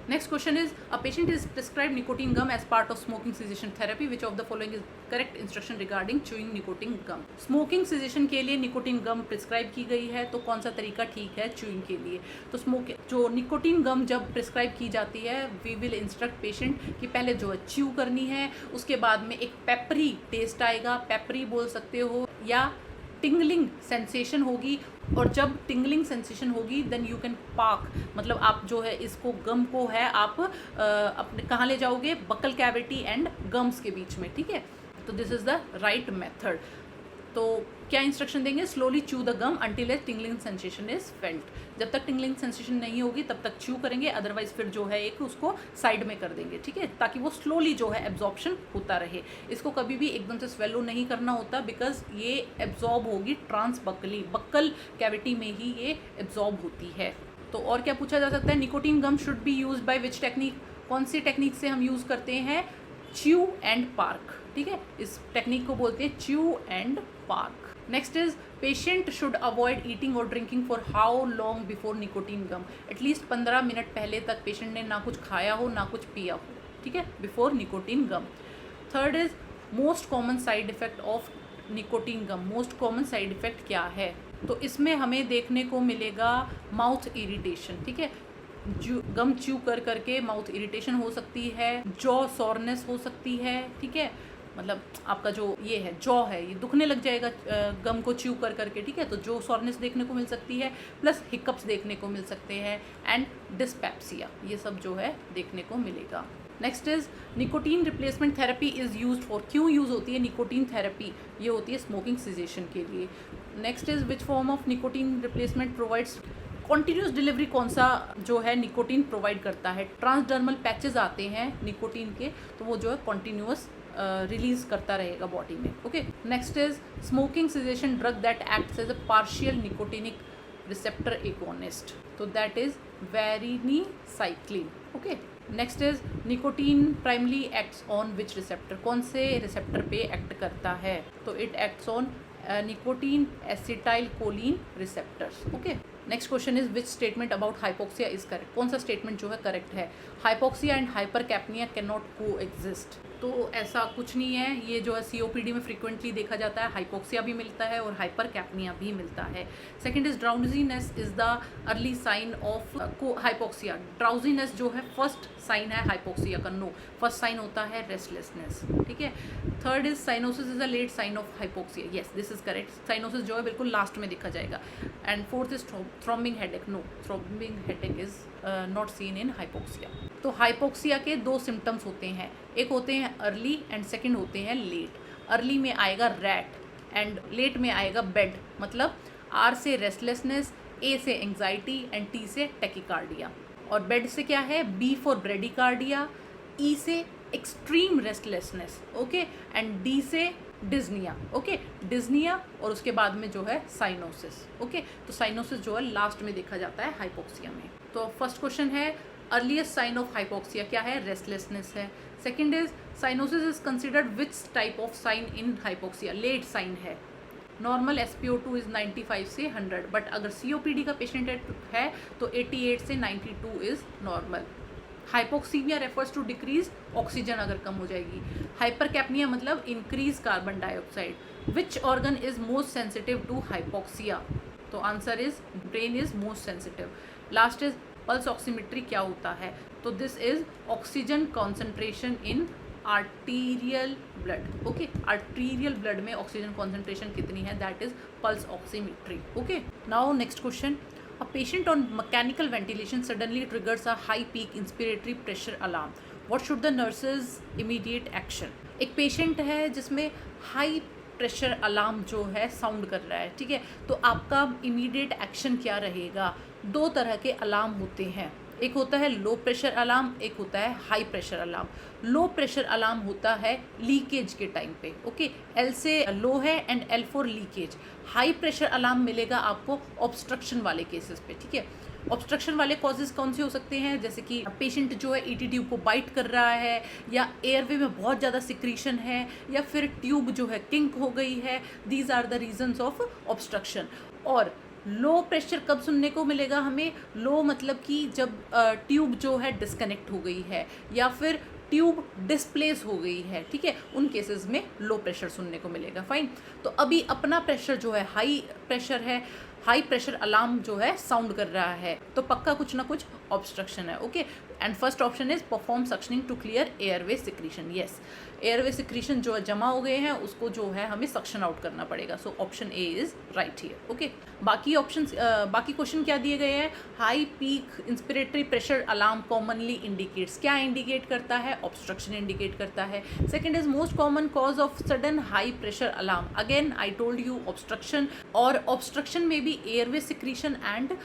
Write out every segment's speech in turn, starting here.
Next question is, a patient is prescribed nicotine gum as part of smoking cessation therapy. Which of the following is correct instruction regarding chewing nicotine gum? Smoking cessation के लिए nicotine gum prescribe की गई है, तो कौन सा तरीका ठीक है च्यूइंग के लिए? तो जो निकोटीन गम जब प्रिस्क्राइब की जाती है, वी विल इंस्ट्रक्ट पेशेंट कि पहले जो है च्यू करनी है, उसके बाद में एक पेपरी टेस्ट आएगा, पेपरी बोल सकते हो, या टिंगलिंग सेंसेशन होगी, और जब टिंगलिंग सेंसेशन होगी देन यू कैन पाक, मतलब आप जो है इसको गम को है आप अपने कहाँ ले जाओगे, बकल कैविटी एंड गम्स के बीच में, ठीक है। तो this is the right method. तो क्या इंस्ट्रक्शन देंगे? Slowly chew the gum until a tingling sensation is felt. जब तक टिंगलिंग सेंसेशन नहीं होगी तब तक च्यू करेंगे, अदरवाइज फिर जो है एक उसको साइड में कर देंगे, ठीक है, ताकि वो स्लोली जो है एब्जॉर्प्शन होता रहे। इसको कभी भी एकदम से स्वेलो नहीं करना होता, बिकॉज ये एब्जॉर्ब होगी ट्रांसबकली, बक्कल कैविटी में ही ये एब्जॉर्ब होती है। तो और क्या पूछा जा सकता है? Nicotine gum should be use by which technique? कौन सी टेक्निक से हम यूज़ करते हैं? च्यू एंड पार्क, ठीक है, इस टेक्निक को बोलते हैं chew and park. Next is, patient should avoid eating और drinking for how long before nicotine gum? At least 15 minute पहले तक पेशेंट ने ना कुछ खाया हो ना कुछ पिया हो, ठीक है, before nicotine gum. Third is, most common side effect of nicotine gum? Most common side effect क्या है? तो इसमें हमें देखने को मिलेगा माउथ इरिटेशन, ठीक है, गम च्यू कर करके माउथ इरिटेशन हो सकती है, जॉ सॉरनेस हो सकती है, ठीक है, मतलब आपका जो ये है जॉ है ये दुखने लग जाएगा गम को च्यू कर करके, ठीक है, तो जो सॉरनेस देखने को मिल सकती है, प्लस हिकअप्स देखने को मिल सकते हैं, एंड डिस्पेप्सिया, ये सब जो है देखने को मिलेगा। Next is, nicotine replacement therapy is use for? क्यों यूज़ होती है निकोटीन थेरेपी? ये होती है स्मोकिंग सीजेशन के लिए। Next is, which form of nicotine replacement provides? Continuous delivery कौन सा जो है निकोटीन प्रोवाइड करता है? ट्रांसडर्मल पैचेस आते हैं निकोटीन के, तो वो जो है कॉन्टीन्यूस रिलीज करता रहेगा बॉडी में, okay. Next is, smoking cessation drug that acts as a partial nicotinic receptor agonist? तो that is varenicline, okay. Next is, nicotine primarily acts on which receptor? कौन से रिसेप्टर पे एक्ट करता है? तो it acts on nicotine acetylcholine receptors, okay. Next question is, which statement about hypoxia is correct? कौन सा statement जो है करेक्ट है? Hypoxia and hypercapnia can not को एग्जिस्ट? तो ऐसा कुछ नहीं है, ये जो है सीओपीडी में फ्रीक्वेंटली देखा जाता है, हाइपोक्सिया भी मिलता है और हाइपरकैप्निया भी मिलता है। Second is, drowsiness is the early sign of hypoxia? Drowsiness जो है फर्स्ट साइन है हाइपोक्सिया का, नो, फर्स्ट साइन होता है रेस्टलेसनेस, ठीक है। Third is, cyanosis is a late sign of hypoxia? Yes, this is correct, cyanosis जो है बिल्कुल लास्ट में देखा जाएगा। And fourth is, throbbing headache? No, throbbing headache is not seen in hypoxia. तो हाइपोक्सिया के दो सिम्टम्स होते हैं, एक होते हैं अर्ली एंड सेकंड होते हैं लेट। अर्ली में आएगा रैट एंड लेट में आएगा बेड, मतलब आर से रेस्टलेसनेस, ए से एंग्जाइटी एंड टी से टेकिकार्डिया, और बेड से क्या है? बी फॉर ब्रेडिकार्डिया, ई से extreme restlessness, okay, and D से डिज्निया, ओके, डिज्निया, और उसके बाद में जो है साइनोसिस, ओके। तो साइनोसिस जो है लास्ट में देखा जाता है हाइपोक्सिया में। तो फर्स्ट क्वेश्चन है, अर्लीस्ट साइन ऑफ हाइपोक्सिया क्या है? रेस्टलेसनेस है। Second is, cyanosis is considered which type of sign in hypoxia? Late sign है। नॉर्मल SpO2 इज 95 से 100, बट अगर COPD का पेशेंट है तो 88 से 92 is normal. Hypoxemia refers to decrease oxygen अगर कम हो जाएगी। हाइपरकैप्निया मतलब increase carbon dioxide. Which organ is most sensitive to hypoxia? तो answer is brain is most sensitive. Last is, pulse oximetry क्या होता है? तो this is oxygen concentration in arterial blood, okay, arterial blood में oxygen concentration कितनी है, that is pulse oximetry, okay. Now next question, a patient on mechanical ventilation suddenly triggers a high peak inspiratory pressure alarm. What should the nurse's immediate action? एक patient है जिसमें high pressure alarm जो है sound कर रहा है, ठीक है, तो आपका इमीडिएट एक्शन क्या रहेगा? दो तरह के अलार्म होते हैं, एक होता है लो प्रेशर अलार्म, एक होता है हाई प्रेशर अलार्म। लो प्रेशर अलार्म होता है लीकेज के टाइम पे, ओके, L से लो है and L for leakage. High pressure alarm मिलेगा आपको ऑब्स्ट्रक्शन वाले केसेस पे, ठीक है। ऑब्स्ट्रक्शन वाले कॉजेज कौन से हो सकते हैं? जैसे कि पेशेंट जो है ET ट्यूब को बाइट कर रहा है, या एयरवे में बहुत ज़्यादा सिक्रीशन है, या फिर ट्यूब जो है किंक हो गई है, these are the reasons of obstruction. और लो प्रेशर कब सुनने को मिलेगा हमें? लो मतलब कि जब ट्यूब जो है डिस्कनेक्ट हो गई है या फिर ट्यूब डिस्प्लेस हो गई है, ठीक है, उन केसेस में लो प्रेशर सुनने को मिलेगा। फाइन। तो अभी अपना प्रेशर जो है हाई प्रेशर है, हाई प्रेशर अलार्म जो है साउंड कर रहा है, तो पक्का कुछ ना कुछ ऑब्स्ट्रक्शन है। Okay, and first option is perform suctioning to clear airway secretion. Yes, airway secretion जो जमा हो गए हैं उसको जो है हमें सक्शन आउट करना पड़ेगा। So option A is right here. Okay, बाकी ऑप्शन बाकी क्वेश्चन क्या दिए गए हैं? High peak inspiratory pressure alarm commonly indicates, क्या इंडिकेट करता है? ऑब्स्ट्रक्शन इंडिकेट करता है। Second is most common cause of sudden high pressure alarm, again I told you obstruction, और ऑब्स्ट्रक्शन में भी airway secretion and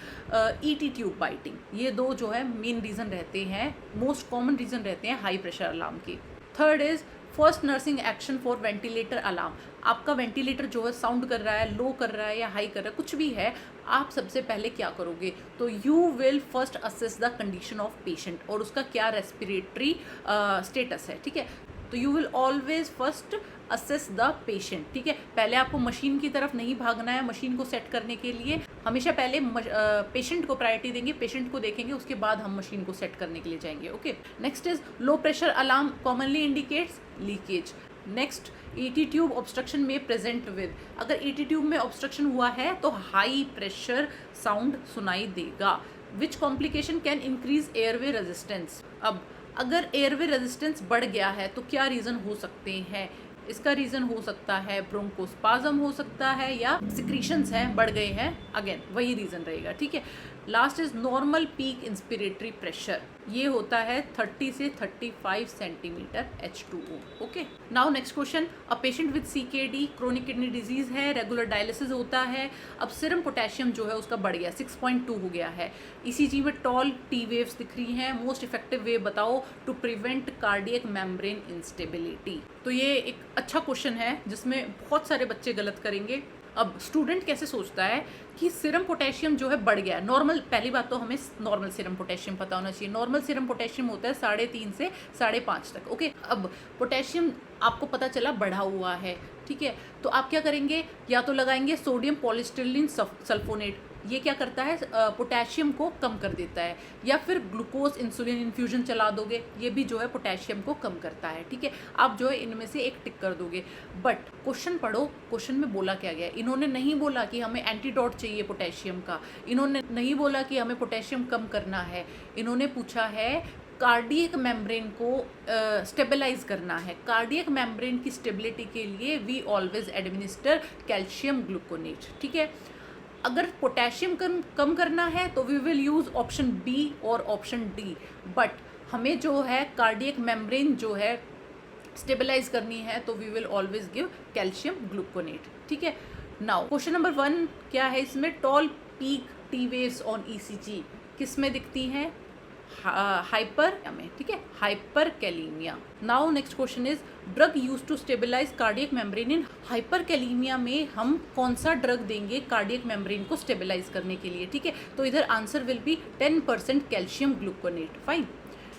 ET tube biting, ये दो जो है मेन रीजन रहते हैं, मोस्ट कॉमन रीजन रहते हैं हाई प्रेशर अलार्म के। Third is first nursing action for ventilator alarm, आपका वेंटिलेटर जो है साउंड कर रहा है, लो कर रहा है या हाई कर रहा है, कुछ भी है, आप सबसे पहले क्या करोगे? तो you will first assess the condition of patient और उसका क्या रेस्पिरेटरी स्टेटस है, ठीक है। तो you will always first assess the patient, ठीक है। पहले आपको मशीन की तरफ नहीं भागना है, मशीन को सेट करने के लिए हमेशा पहले पेशेंट को प्रायोरिटी देंगे, पेशेंट को देखेंगे, उसके बाद हम मशीन को सेट करने के लिए जाएंगे। Okay, next is low pressure alarm commonly indicates leakage. Next, ET tube obstruction में प्रेजेंट विद, अगर ईटी ट्यूब में ऑब्स्ट्रक्शन हुआ है तो हाई प्रेशर साउंड सुनाई देगा। Which complication can increase airway resistance, अब अगर एयरवे रेजिस्टेंस बढ़ गया है तो क्या रीज़न हो सकते हैं? इसका रीज़न हो सकता है ब्रोंकोस्पाज्म हो सकता है या सिक्रीशंस हैं बढ़ गए हैं, अगेन वही रीज़न रहेगा, ठीक है। Last is normal peak inspiratory pressure, ये होता है 30 से 35 centimetre H2O। Okay, now next question, a patient with CKD chronic kidney disease है, रेगुलर डायलिसिस होता है, अब सीरम पोटेशियम जो है उसका बढ़ गया 6.2 हो गया है, ECG में टॉल T वेव्स दिख रही हैं, मोस्ट इफेक्टिव वे बताओ to prevent cardiac membrane instability. तो ये एक अच्छा क्वेश्चन है जिसमें बहुत सारे बच्चे गलत करेंगे। अब स्टूडेंट कैसे सोचता है कि सीरम पोटेशियम जो है बढ़ गया है, नॉर्मल, पहली बात तो हमें नॉर्मल सीरम पोटेशियम पता होना चाहिए, नॉर्मल सीरम पोटेशियम होता है 3.5 से 5.5 तक। ओके, अब पोटेशियम आपको पता चला बढ़ा हुआ है, ठीक है, तो आप क्या करेंगे? या तो लगाएंगे सोडियम पॉलीस्टिरीन सल्फोनेट, ये क्या करता है? पोटेशियम को कम कर देता है, या फिर ग्लूकोज इंसुलिन इन्फ्यूजन चला दोगे, ये भी जो है पोटेशियम को कम करता है, ठीक है। आप जो है इनमें से एक टिक कर दोगे। बट क्वेश्चन पढ़ो, क्वेश्चन में बोला क्या गया? इन्होंने नहीं बोला कि हमें एंटीडोट चाहिए पोटेशियम का, इन्होंने नहीं बोला कि हमें पोटेशियम कम करना है, इन्होंने पूछा है कार्डियक मेम्ब्रेन को स्टेबलाइज करना है। कार्डियक मेम्ब्रेन की स्टेबिलिटी के लिए we always administer calcium gluconate, ठीक है। अगर पोटेशियम कम करना है तो we will use option B और ऑप्शन डी, बट हमें जो है कार्डियक मेम्ब्रेन जो है स्टेबलाइज करनी है तो we will always give calcium gluconate, ठीक है। नाउ क्वेश्चन नंबर 1 क्या है इसमें? Tall peak T waves on ECG किस में दिखती हैं? हाइपर में, ठीक है, hyperkalaemia. Now next question is drug use to stabilize cardiac membrane in hyperkalaemia में हम कौन सा ड्रग देंगे कार्डियक मेम्ब्रेन को स्टेबलाइज करने के लिए, ठीक है। तो इधर answer will be 10% calcium gluconate. Fine.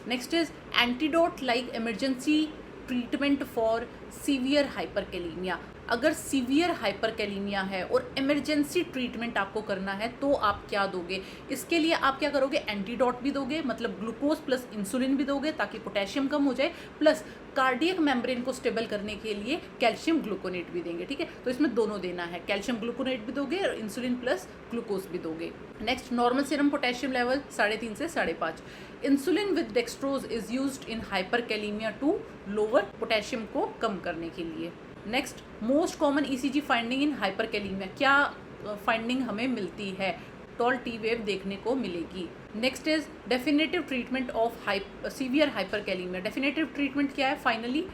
Next is antidote like emergency treatment for severe hyperkalemia, अगर सीवियर हाइपरकैलीमिया है और इमरजेंसी ट्रीटमेंट आपको करना है तो आप क्या दोगे? इसके लिए आप क्या करोगे? एंटीडोट भी दोगे, मतलब ग्लूकोज प्लस इंसुलिन भी दोगे ताकि पोटेशियम कम हो जाए, प्लस कार्डियक मेम्ब्रेन को स्टेबल करने के लिए कैल्शियम ग्लूकोनेट भी देंगे, ठीक है। तो इसमें दोनों देना है, कैल्शियम ग्लूकोनेट भी दोगे और इंसुलिन प्लस ग्लूकोज भी दोगे। Next, normal serum potassium level 3.5 से 5.5। Insulin with dextrose is used in hyperkalemia to lower potassium को कम करने के लिए। Next, most common ECG finding in hyperkalemia, क्या फाइंडिंग हमें मिलती है? टॉल टी वेव देखने को मिलेगी। Next is definitive treatment of severe hyperkalemia, definitive treatment क्या है? Finally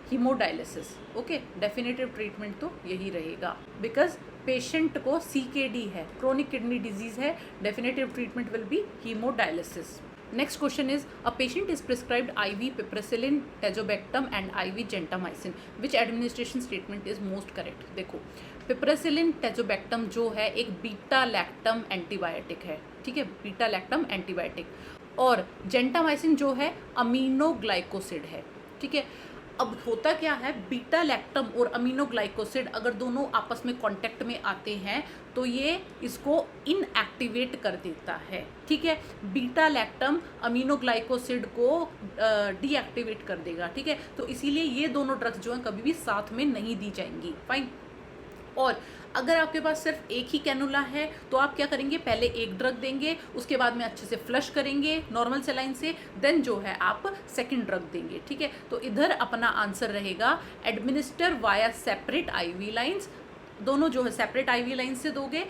haemodialysis. Okay, definitive treatment तो यही रहेगा बिकॉज पेशेंट को CKD है, क्रोनिक किडनी डिजीज है, definitive treatment will be haemodialysis. Next question is, a patient is prescribed IV piperacillin, tazobactam and IV gentamicin. Which administration statement is most correct? देखो, piperacillin, tazobactam जो है एक beta lactam antibiotic है, ठीक है, beta lactam antibiotic, और gentamicin जो है अमीनोग्लाइकोसिड है, ठीक है। अब होता क्या है, बीटा लैक्टम और अमीनोग्लाइकोसिड अगर दोनों आपस में कांटेक्ट में आते हैं तो ये इसको इनएक्टिवेट कर देता है, ठीक है। बीटा लैक्टम अमीनोग्लाइकोसिड को डीएक्टिवेट कर देगा, ठीक है। तो इसीलिए ये दोनों ड्रग्स जो हैं कभी भी साथ में नहीं दी जाएंगी, फाइन। और अगर आपके पास सिर्फ एक ही कैनुला है तो आप क्या करेंगे, पहले एक ड्रग देंगे, उसके बाद में अच्छे से फ्लश करेंगे नॉर्मल सेलाइन से, देन जो है आप सेकंड ड्रग देंगे, ठीक है। तो इधर अपना आंसर रहेगा administer via separate IV lines, दोनों जो है सेपरेट आईवी लाइन से दोगे।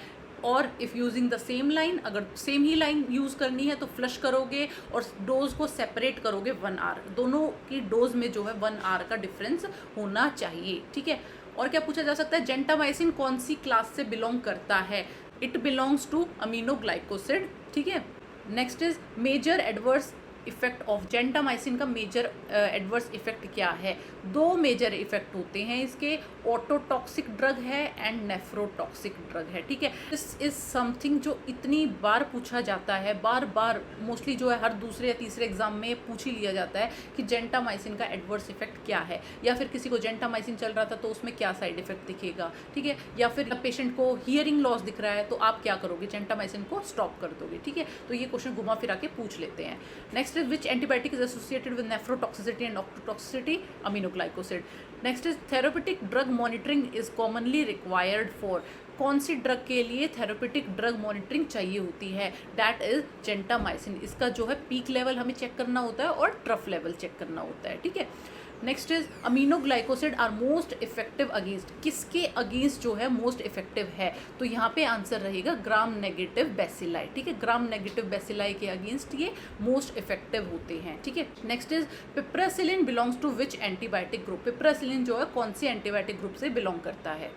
और if using the same line, अगर सेम ही लाइन यूज़ करनी है तो फ्लश करोगे और डोज को सेपरेट करोगे 1 आवर, दोनों की डोज में जो है 1 आवर का डिफरेंस होना चाहिए, ठीक है। और क्या पूछा जा सकता है, जेंटामाइसिन कौन सी क्लास से बिलोंग करता है, इट बिलोंग्स टू अमीनोग्लाइकोसिड, ठीक है। Next is major adverse effect of gentamicin का मेजर एडवर्स इफेक्ट क्या है, 2 मेजर इफेक्ट होते हैं इसके, ऑटोटॉक्सिक ड्रग है एंड नेफ्रोटॉक्सिक ड्रग है, ठीक है। दिस इज समथिंग जो इतनी बार पूछा जाता है, बार बार मोस्टली जो है हर दूसरे या तीसरे एग्जाम में पूछ ही लिया जाता है कि जेंटामाइसिन का एडवर्स इफेक्ट क्या है, या फिर किसी को जेंटामाइसिन चल रहा था तो उसमें क्या साइड इफेक्ट दिखेगा, ठीक है। या फिर पेशेंट को हियरिंग लॉस दिख रहा है तो आप क्या करोगे, जेंटामाइसिन को स्टॉप कर दोगे, ठीक है। तो ये क्वेश्चन घुमा फिरा के पूछ लेते हैं। Next which antibiotic is associated with nephrotoxicity and ototoxicity, aminoglycosid. Next is therapeutic drug monitoring is commonly required for, कौन सी ड्रग के लिए थेरेपेटिक ड्रग मॉनिटरिंग चाहिए होती है, दैट इज जेंटामाइसिन। इसका जो है पीक लेवल हमें चेक करना होता है और ट्रफ लेवल चेक करना होता है, ठीक है। Next is aminoglycoside are most effective against, किसके अगेंस्ट जो है मोस्ट इफेक्टिव है, तो यहाँ पे आंसर रहेगा ग्राम नेगेटिव बैसिलाई, ठीक है। ग्राम नेगेटिव बैसिलाई के अगेंस्ट ये मोस्ट इफेक्टिव होते हैं, ठीक है। Next is piperacillin belongs to which antibiotic group, piperacillin जो है कौन सी एंटीबायोटिक ग्रुप से बिलोंग करता है,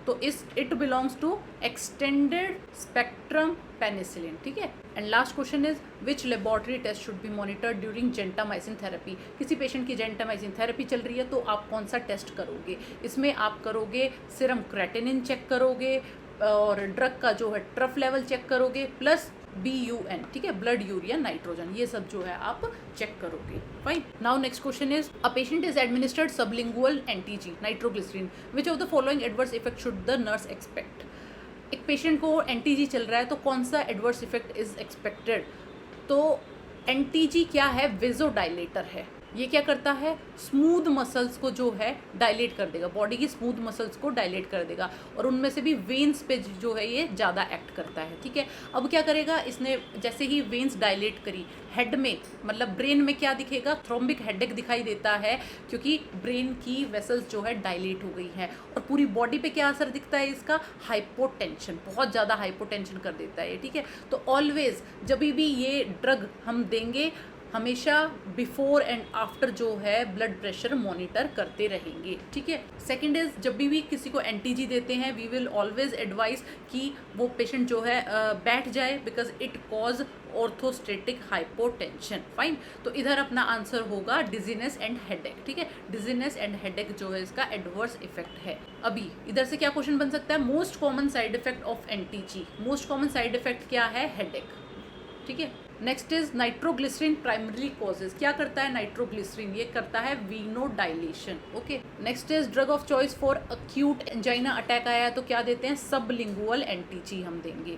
तो it belongs to extended spectrum penicillin, ठीक है। And last question is which laboratory test should be monitored during gentamicin therapy, किसी पेशेंट की जेंटामाइसिन थेरेपी चल रही है तो आप कौन सा टेस्ट करोगे, इसमें आप करोगे सीरम क्रेटिनिन चेक करोगे और ड्रग का जो है ट्रफ लेवल चेक करोगे, प्लस BUN, ठीक है, ब्लड यूरिया नाइट्रोजन, ये सब जो है आप चेक करोगे, fine. Now next question is a patient is administered sublingual NTG nitroglycerin, which of the following adverse effect should the nurse expect, एक पेशेंट को एंटीजी चल रहा है तो कौन सा एडवर्स इफेक्ट इज एक्सपेक्टेड, तो एंटीजी क्या है, वेजोडाइलेटर है, ये क्या करता है, स्मूथ मसल्स को जो है डायलेट कर देगा, बॉडी की स्मूथ मसल्स को डायलेट कर देगा और उनमें से भी वेन्स पे जो है ये ज़्यादा एक्ट करता है, ठीक है। अब क्या करेगा, इसने जैसे ही वेन्स डायलेट करी, हेड में मतलब ब्रेन में क्या दिखेगा, थ्रोम्बिक हेडेक दिखाई देता है, क्योंकि ब्रेन की वेसल्स जो है डायलेट हो गई है। और पूरी बॉडी पे क्या असर दिखता है इसका, हाइपोटेंशन, बहुत ज़्यादा हाइपोटेंशन कर देता है, ठीक है। तो ऑलवेज जब भी ये ड्रग हम देंगे, हमेशा बिफोर एंड आफ्टर जो है ब्लड प्रेशर मॉनिटर करते रहेंगे, ठीक है। सेकंड इज जब भी किसी को एंटीजी देते हैं, वी विल ऑलवेज एडवाइस कि वो पेशेंट जो है बैठ जाए, because it cause orthostatic hypotension, fine. तो इधर अपना आंसर होगा डिजीनेस एंड हेडेक, ठीक है। डिजीनेस एंड हेडेक जो है इसका एडवर्स इफेक्ट है। अभी इधर से क्या क्वेश्चन बन सकता है, most common side effect of NTG, most common side effect क्या है, हेडेक, ठीक है। Next is nitroglycerin primary causes, क्या करता है नाइट्रोग्लिसरीन, ये करता है venodilation, okay. Next is drug of choice for acute angina attack आया है तो क्या देते हैं, सबलिंगुअल एंटीजी हम देंगे।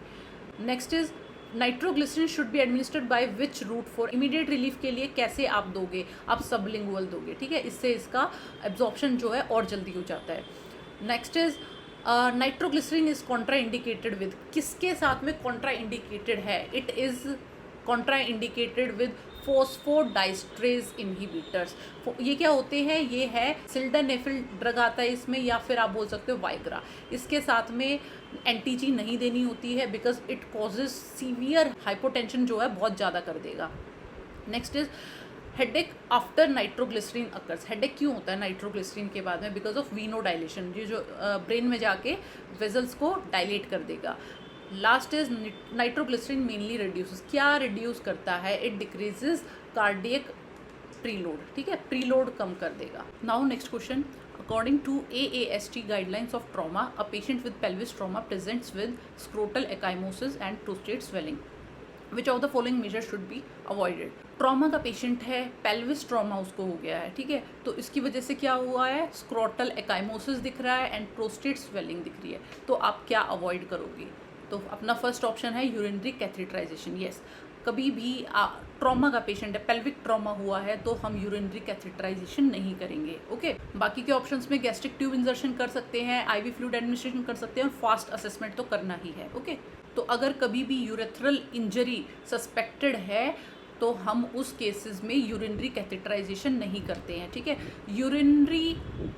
Next is nitroglycerin should be administered by which route, for immediate relief के लिए कैसे आप दोगे, आप सबलिंगुअल दोगे, ठीक है, इससे इसका एब्जॉर्प्शन जो है और जल्दी हो जाता है। Next is nitroglycerin is contraindicated with, किसके साथ में कॉन्ट्रा इंडिकेटेड है, it is contraindicated with phosphodiesterase inhibitors. ये क्या होते हैं, ये है सिल्डेनेफिल ड्रग आता है इसमें, या फिर आप बोल सकते हो वाइग्रा, इसके साथ में एंटीजी नहीं देनी होती है because it causes severe hypotension जो है बहुत ज़्यादा कर देगा। Next is headache after nitroglycerin occurs, headache क्यों होता है नाइट्रोग्लिसरीन के बाद में, बिकॉज ऑफ वीनोडाइलेशन, ये जो ब्रेन में जाके वेजल्स को डायलेट कर देगा। Last is nitroglycerin mainly reduces, क्या रिड्यूस करता है, इट डिक्रीजेज कार्डियक प्रीलोड, ठीक है, प्रीलोड कम कर देगा। Now next question, according to AAST guidelines of trauma, a patient with pelvis trauma presents with scrotal ecchymosis and prostate swelling, which of the following measure should be avoided. Trauma का patient है, pelvis trauma उसको हो गया है, ठीक है, तो इसकी वजह से क्या हुआ है, स्क्रोटल एकाइमोसिस दिख रहा है एंड प्रोस्टेट स्वेलिंग दिख रही है, तो आप क्या अवॉइड करोगे? तो अपना फर्स्ट ऑप्शन है यूरिनरी कैथेटराइजेशन। यस, कभी भी ट्रॉमा का पेशेंट है, पेल्विक ट्रॉमा हुआ है, तो हम यूरिनरी कैथेटराइजेशन नहीं करेंगे। ओके, बाकी के ऑप्शंस में गैस्ट्रिक ट्यूब इंजर्शन कर सकते हैं, आईवी फ्लूइड एडमिनिस्ट्रेशन कर सकते हैं और फास्ट असेसमेंट तो करना ही है। ओके, तो अगर कभी भी यूरेथ्रल इंजरी सस्पेक्टेड है तो हम उस केसेस में यूरिनरी कैथेटराइजेशन नहीं करते हैं, ठीक है। यूरिनरी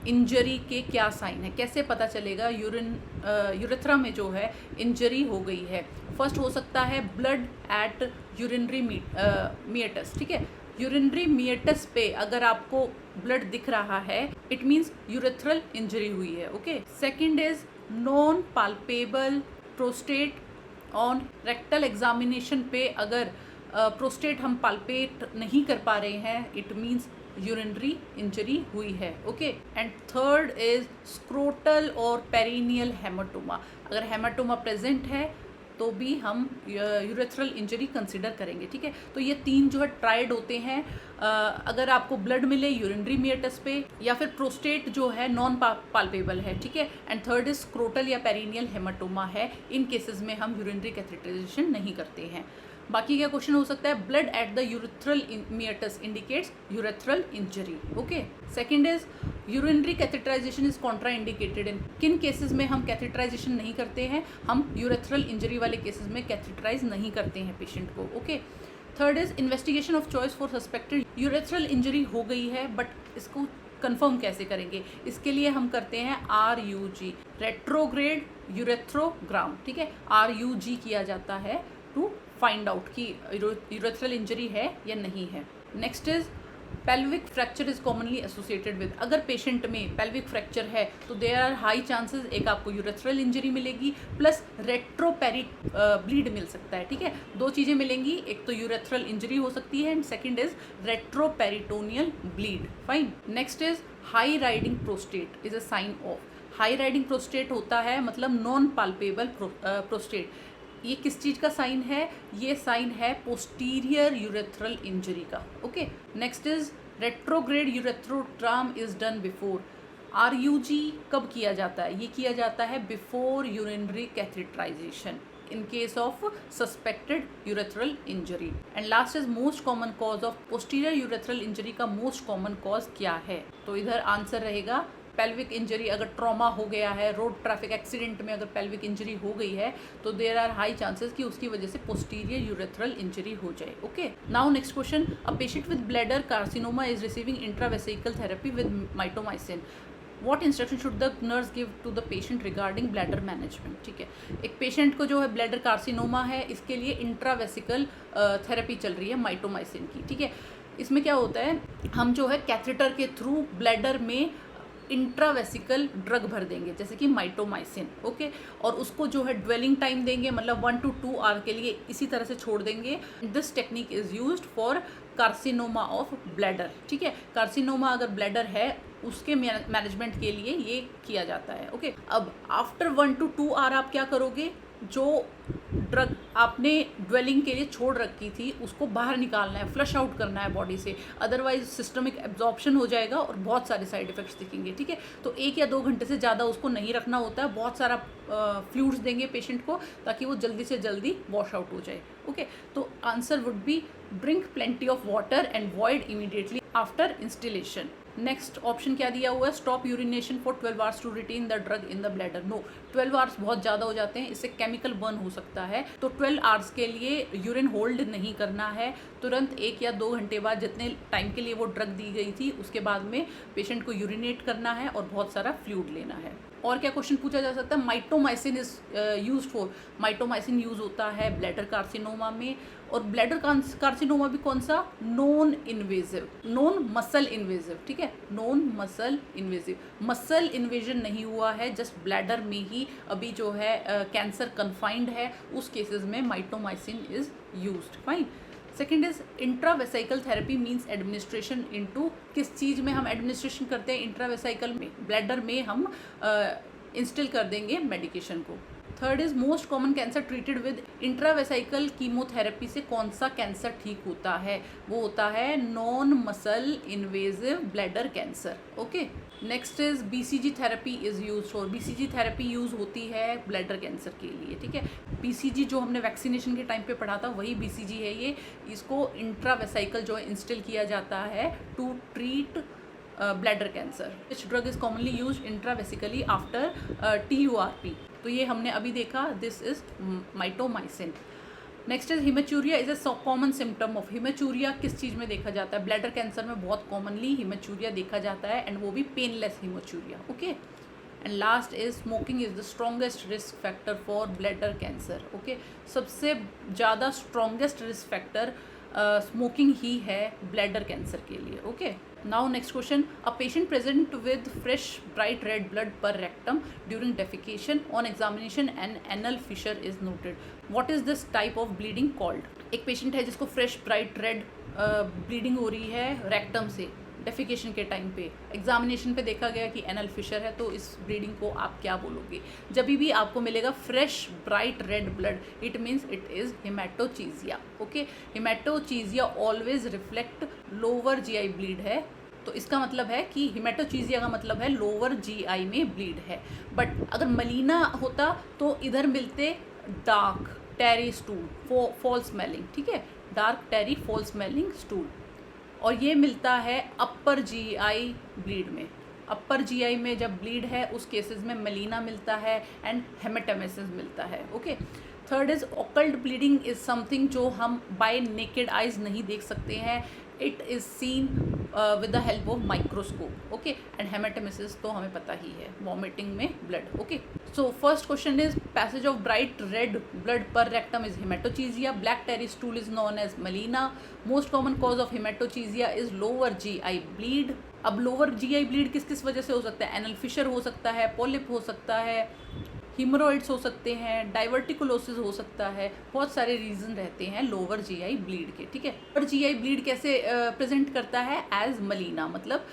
इंजरी के क्या साइन है, कैसे पता चलेगा यूरेथ्रा में जो है इंजरी हो गई है? फर्स्ट हो सकता है ब्लड एट यूरिनरी मीएटस, ठीक है। यूरिनरी मीएटस पे अगर आपको ब्लड दिख रहा है, इट मीन्स यूरेथ्रल इंजरी हुई है। Okay, second is non palpable prostate on rectal examination पे अगर प्रोस्टेट हम पाल्पेट नहीं कर पा रहे हैं, इट मीन्स यूरिनरी इंजरी हुई है। Okay, and third is scrotal और पेरिनियल हेमाटोमा। अगर हेमाटोमा प्रेजेंट है तो भी हम यूरेथ्रल इंजरी कंसिडर करेंगे, ठीक है। तो ये तीन जो है ट्राइड होते हैं, अगर आपको ब्लड मिले यूरिनरी मीएटस पे, या फिर प्रोस्टेट जो है नॉन पाल्पेबल है, ठीक है, एंड थर्ड इज स्क्रोटल या पेरिनियल हेमाटोमा है, इन केसेस में हम यूरिनरी कैथेटराइजेशन नहीं करते हैं। बाकी क्या क्वेश्चन हो सकता है, blood at the urethral meatus indicates urethral injury. Okay, second is urinary catheterization is contraindicated in, किन केसेस में हम कैथेटराइजेशन नहीं करते हैं? हम यूरेथ्रल इंजरी वाले केसेस में कैथेटराइज नहीं करते हैं पेशेंट को। Okay, third is investigation of choice for suspected urethral injury हो गई है, बट इसको कंफर्म कैसे करेंगे? इसके लिए हम करते हैं RUG, रेट्रोग्रेड यूरेथ्रोग्राम, ठीक है, RUG किया जाता है टू फाइंड आउट कि यूरेथ्रल इंजरी है या नहीं है। Next is pelvic fracture is commonly associated with, अगर पेशेंट में पेल्विक फ्रैक्चर है तो देयर आर हाई चांसेस एक आपको यूरेथ्रल इंजरी मिलेगी प्लस रेट्रोपेरी ब्लीड मिल सकता है, ठीक है। दो चीज़ें मिलेंगी, एक तो यूरेथ्रल इंजरी हो सकती है and second is retroperitoneal bleed. Fine, next is high riding prostate is a sign of, high riding prostate होता है मतलब नॉन पाल्पेबल प्रोस्टेट। ये किस चीज़ का साइन है? ये साइन है पोस्टीरियर यूरेथ्रल इंजरी का। Okay, next is retrograde urethrogram is done before, RUG कब किया जाता है? ये किया जाता है before urinary catheterization in case of suspected urethral injury. And last is most common cause of posterior urethral injury का most common cause क्या है? तो इधर आंसर रहेगा पेल्विक इंजरी। अगर ट्रॉमा हो गया है, रोड ट्रैफिक एक्सीडेंट में अगर पेल्विक इंजरी हो गई है तो देयर आर हाई चांसेस कि उसकी वजह से पोस्टीरियर यूरेथ्रल इंजरी हो जाए। Okay, now next question, a patient with bladder carcinoma is receiving intravesical therapy with mitomycin, what instruction should the nurse give to the patient regarding bladder management? ठीक है, एक patient को जो है bladder carcinoma है, इसके लिए इंट्रावेसिकल थेरेपी चल रही है माइटोमाइसिन की। ठीक है, इसमें क्या होता है, हम जो है कैथेटर के थ्रू ब्लैडर में इंट्रावेसिकल ड्रग भर देंगे जैसे कि माइटोमाइसिन। ओके, और उसको जो है ड्वेलिंग टाइम देंगे, मतलब 1 to 2 आवर के लिए इसी तरह से छोड़ देंगे। This technique is used for carcinoma of bladder. ठीक है, कार्सिनोमा अगर ब्लैडर है उसके मैनेजमेंट के लिए ये किया जाता है। ओके, अब आफ्टर 1 to 2 आवर आप क्या करोगे, जो ड्रग आपने ड्वेलिंग के लिए छोड़ रखी थी उसको बाहर निकालना है, फ्लश आउट करना है बॉडी से, अदरवाइज सिस्टमिक एब्जॉर्प्शन हो जाएगा और बहुत सारे साइड इफेक्ट्स दिखेंगे। ठीक है, तो 1 या 2 घंटे से ज़्यादा उसको नहीं रखना होता है, बहुत सारा फ्लूइड्स देंगे पेशेंट को ताकि वो जल्दी से जल्दी वॉश आउट हो जाए। ओके, तो answer would be drink plenty of water and void immediately after instillation. Next option क्या दिया हुआ है, stop urination for 12 hours to retain the drug in the bladder. No, 12 hours बहुत ज़्यादा हो जाते हैं, इससे केमिकल बर्न हो सकता है, तो 12 आवर्स के लिए यूरिन होल्ड नहीं करना है। तुरंत 1 या 2 घंटे बाद जितने टाइम के लिए वो ड्रग दी गई थी उसके बाद में पेशेंट को यूरिनेट करना है और बहुत सारा फ्लूइड लेना है। और क्या क्वेश्चन पूछा जा सकता है, mitomycin is used for, mitomycin use होता है ब्लैडर कार्सिनोमा में, और ब्लैडर कार्सिनोमा भी कौन सा, non invasive, non muscle invasive. ठीक है, non muscle invasive, muscle invasion नहीं हुआ है, जस्ट ब्लैडर में ही अभी जो है कैंसर कन्फाइंड है, उस केसेस में mitomycin is used. Fine, second is intravesical therapy means administration into, किस चीज़ में हम एडमिनिस्ट्रेशन करते हैं, इंट्रावेसाइकल में, ब्लैडर में हम इंस्टिल कर देंगे मेडिकेशन को। Third is most common cancer treated with intravesical chemotherapy से कौन सा कैंसर ठीक होता है, वो होता है non muscle invasive bladder cancer. Okay, next is BCG therapy is use for, BCG therapy use होती है ब्लैडर कैंसर के लिए, ठीक है। बीसीजी जो हमने वैक्सीनेशन के टाइम पे पढ़ा था वही बीसीजी है ये, इसको इंट्रावेसाइकल जो है इंस्टिल किया जाता है to treat bladder cancer. Which drug is commonly use intravesically after TURP, तो ये हमने अभी देखा, this is mitomycin. Next is haematuria is a common symptom of, haematuria किस चीज़ में देखा जाता है, ब्लैडर कैंसर में बहुत कॉमनली हिमेचूरिया देखा जाता है, एंड वो भी painless haematuria. Okay, and last is smoking is the strongest risk factor for bladder cancer. Okay, सबसे ज़्यादा स्ट्रॉन्गेस्ट रिस्क फैक्टर स्मोकिंग ही है ब्लैडर कैंसर के लिए। Okay, now next question, a patient present with fresh bright red blood per rectum during defecation on examination and anal fissure is noted, what is this type of bleeding called. एक patient है जिसको fresh bright red bleeding हो रही है rectum से defecation के time पे, examination पे देखा गया कि एनल फिशर है, तो इस ब्लीडिंग को आप क्या बोलोगे। जब भी आपको मिलेगा fresh bright red blood, it means it is haematochezia. Okay, haematochezia always reflect lower GI bleed है, तो इसका मतलब है कि हेमाटोचीजिया का मतलब है लोअर GI में ब्लीड है। बट अगर मलीना होता तो इधर मिलते डार्क टेरी स्टूल, फॉल स्मेलिंग, ठीक है, डार्क टेरी फॉल स्मेलिंग स्टूल, और ये मिलता है अपर GI ब्लीड में। अपर GI में जब ब्लीड है उस केसेस में मलीना मिलता है एंड हेमेटोमेसिस मिलता है। Okay, third is occult bleeding is something जो हम बाय नेकेड आइज नहीं देख सकते हैं, it is seen with the help of microscope. Okay, and haematemesis तो हमें पता ही है, वॉमिटिंग में blood. Okay, so first question is passage of bright red blood per rectum is haematochezia, black tarry stool is known as melaena, most common cause of haematochezia is lower GI bleed. अब lower GI bleed किस किस वजह से हो सकता है, anal fissure हो सकता है, पॉलिप हो सकता है, हीमोरॉइड्स हो सकते हैं, डाइवर्टिकुलोसिस हो सकता है, बहुत सारे रीजन रहते हैं लोअर GI ब्लीड के, ठीक है। पर GI ब्लीड कैसे प्रेजेंट करता है, एज मलीना, मतलब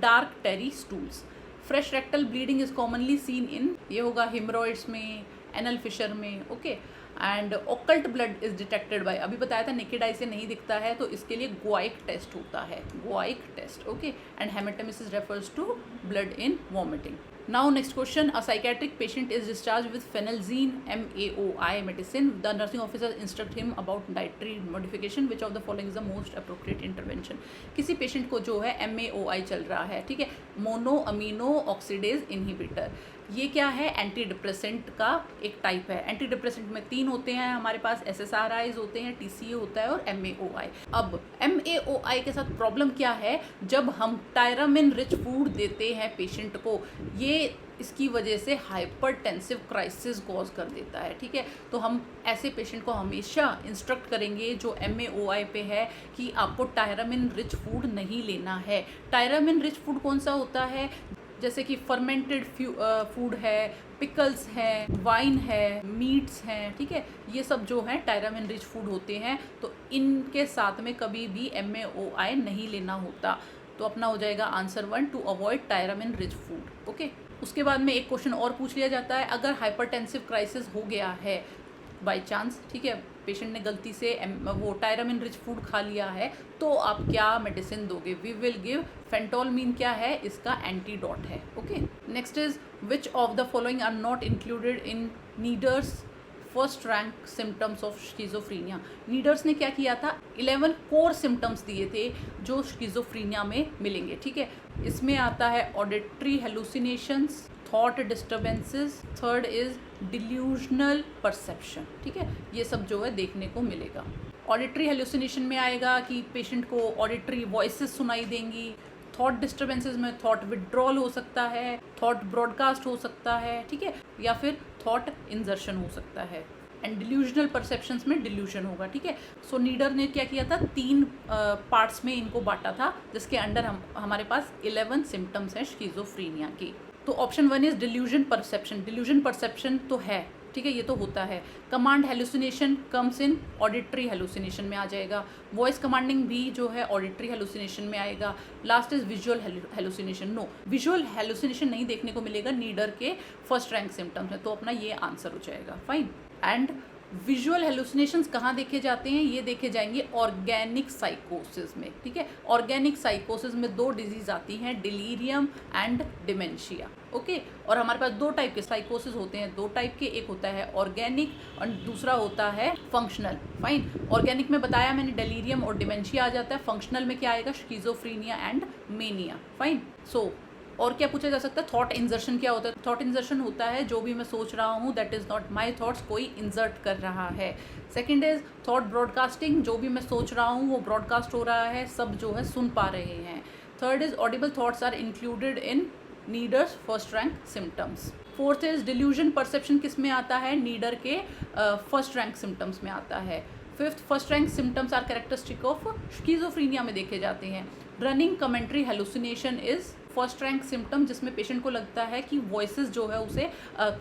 dark tarry stools. Fresh rectal bleeding is commonly seen in, ये होगा हीमोरॉइड्स में, एनल फिशर में। Okay, and occult blood is detected by, अभी बताया था नेकेड आई से नहीं दिखता है, तो इसके लिए गुआइक टेस्ट होता है, guaiac test. Okay, and haematemesis refers to blood in vomiting. Now next question, a psychiatric patient is discharged with phenelzine MAOI medicine. The nursing officer instruct him about dietary modification. Which of the following is the most appropriate intervention? किसी patient को जो है MAOI चल रहा है, ठीक है, mono amino oxidase inhibitor. ये क्या है, एंटी डिप्रेसेंट का एक टाइप है। एंटी डिप्रेसेंट में 3 होते हैं हमारे पास, SSRIs होते हैं, TCA होता है और MAOI। अब MAOI के साथ प्रॉब्लम क्या है, जब हम टायरामिन रिच फूड देते हैं पेशेंट को, ये इसकी वजह से हाइपरटेंसिव क्राइसिस कॉज कर देता है, ठीक है। तो हम ऐसे पेशेंट को हमेशा इंस्ट्रक्ट करेंगे जो MAOI पे है कि आपको टायरामिन रिच फूड नहीं लेना है। टायरामिन रिच फूड कौन सा होता है, जैसे कि फर्मेंटेड फूड है, पिकल्स हैं, वाइन है, मीट्स हैं, ठीक है, ये सब जो हैं टायरामिन रिच फूड होते हैं, तो इनके साथ में कभी भी MAOI नहीं लेना होता। तो अपना हो जाएगा answer 1, to avoid tyramine rich food. Okay, उसके बाद में एक क्वेश्चन और पूछ लिया जाता है, अगर हाइपरटेंसिव क्राइसिस हो गया है बाय चांस, ठीक है, पेशेंट ने गलती से वो टायरामिन रिच फूड खा लिया है, तो आप क्या मेडिसिन दोगे। वी विल गिव फेंटोलमीन, क्या है, इसका एंटीडोट है। Okay, next is which of the following are not included in Schneider's first rank symptoms of schizophrenia. Schneider's ने क्या किया था, 11 कोर सिम्टम्स दिए थे जो स्किज़ोफ्रीनिया में मिलेंगे, ठीक है। इसमें आता है auditory hallucinations, thought disturbances, third is delusional perception, ठीक है, ये सब जो है देखने को मिलेगा। ऑडिटरी हेलुसिनेशन में आएगा कि पेशेंट को ऑडिटरी वॉइसेस सुनाई देंगी, थॉट डिस्टर्बेंसेस में थॉट विड्रॉल हो सकता है, थॉट ब्रॉडकास्ट हो सकता है, ठीक है, या फिर थॉट इंजर्शन हो सकता है, एंड डिल्यूजनल परसेप्शंस में डिल्यूजन होगा, ठीक है। सो नीडर ने क्या किया था, 3 पार्ट्स में इनको बांटा था, जिसके अंडर हमारे पास 11 सिम्टम्स हैं स्किज़ोफ्रीनिया की। तो option 1 is delusion perception. Delusion perception तो है, ठीक है, ये तो होता है। Command hallucination comes in auditory hallucination में आ जाएगा। वॉइस कमांडिंग भी जो है ऑडिटरी हेलुसिनेशन में आएगा। Last is visual hallucination. No, visual hallucination नहीं देखने को मिलेगा नीडर के फर्स्ट रैंक सिम्टम्स में, तो अपना ये आंसर हो जाएगा। फाइन। एंड विजुअल हेलुसिनेशंस कहाँ देखे जाते हैं? ये देखे जाएंगे ऑर्गेनिक साइकोसिस में। ठीक है, ऑर्गेनिक साइकोसिस में दो डिजीज आती हैं, डिलीरियम एंड डिमेंशिया। ओके, और हमारे पास दो टाइप के साइकोसिस होते हैं, दो टाइप के, एक होता है ऑर्गेनिक और दूसरा होता है फंक्शनल। फाइन। ऑर्गेनिक में बताया मैंने डिलीरियम और डिमेंशिया आ जाता है, फंक्शनल में क्या आएगा? Schizophrenia and mania. फाइन। सो और क्या पूछा जा सकता है? थॉट इंजर्शन क्या होता है? थॉट इंजर्शन होता है जो भी मैं सोच रहा हूँ that is not my thoughts, कोई इंजर्ट कर रहा है। सेकेंड इज थॉट ब्रॉडकास्टिंग, जो भी मैं सोच रहा हूँ वो ब्रॉडकास्ट हो रहा है, सब जो है सुन पा रहे हैं। Third is audible thoughts are included in Schneider's first rank symptoms. Fourth is delusion perception, किस में आता है? नीडर के फर्स्ट रैंक सिम्टम्स में आता है। Fifth, first rank symptoms are characteristic of schizophrenia में देखे जाते हैं। Running commentary hallucination is first rank symptom, जिसमें पेशेंट को लगता है कि वॉइसेस जो है उसे